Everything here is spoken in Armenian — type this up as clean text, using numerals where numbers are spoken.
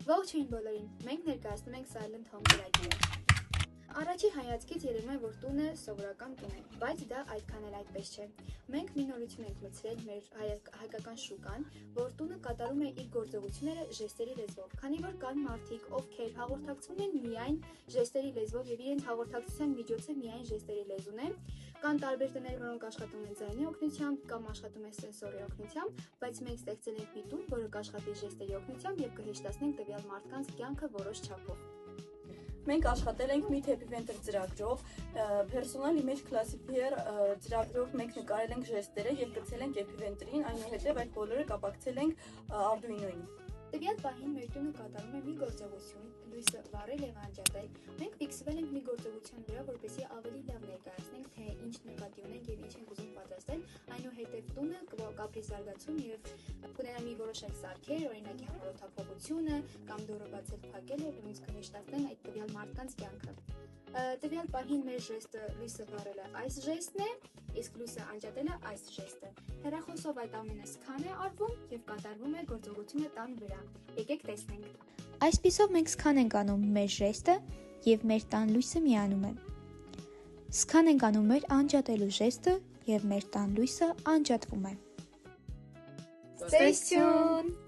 Ողջույն բոլորին, մենք ներկայացնում ենք Silent Home ծրագիրը։ Առաջի հայացքից երևում է, որ տունը սովորական տուն է, բայց դա այդքան էլ այդպես չէ։ Մենք մի նորություն ենք մտցրել մեր հայկական շուկան, որ տունը կատարում է իր գործողությունները ժեստերի լեզվով, քանի որ կան մարդիկ, ովքեր հաղորդակցվում են միայն ժեստերի լեզվով եւ իրենց հաղորդակցության միջոցը միայն ժեստերի լեզուն է։ Կան տարբեր տներ, որոնք աշխատում են ձայնի օգնությամբ կամ աշխատում են սենսորի օգնությամբ, բայց մենք ստեղծել ենք մի տուն, որը կաշխատի ժեստերի օգնությամբ եւ կհեշտացնենք տվյալ մարդկանց կյանքը որոշ չափով։ Մենք աշխատել ենք Meet Happy Winter ծրագրով, Personal Image Classifier ծրագրով մենք նկարել ենք ժեստերը եւ գցել ենք Happy Winter-ին, այնուհետեւ այդ բոլորը կապակցել ենք Arduino-ին։ Տվյալ պահին մեր տունը կատարում է մի գործողություն, լույսը վառել եւ անջատել։ Մենք ֆիքսվել ենք մի գործողության վրա, որպեսզի ավելի լավ ներկայացնենք, թե ինչ նկատի ունենք եւ ինչ ենք ուզում պատրաստել, այնուհետեւ տունը կապրի զարգացում եւ կունենա մի որոշակ սարքեր, օրինակ հաղորդակցությունը կամ դուռը բացել փակելը, որոնց կհեշտացնեն այդ տվյալ մարդկանց կյանքը։ Տվյալ պահին մեր ժեստը լույսը վառելը այս ժեստն է, իսկ լույսը անջատելը այս ժեստը։ Հեռախոսով այդ ամենը սքան է արվում եւ կատարվում է գործողությունը տան վրա։ Եկեք տեսնենք։ Այսպիսով մենք սքան ենք անում մեր ժեստը եւ մեր տան լույսը միանում է։ Սքան ենք անում մեր անջատելու ժեստը եւ մեր տան լույսը անջատվում է։ Stay tuned.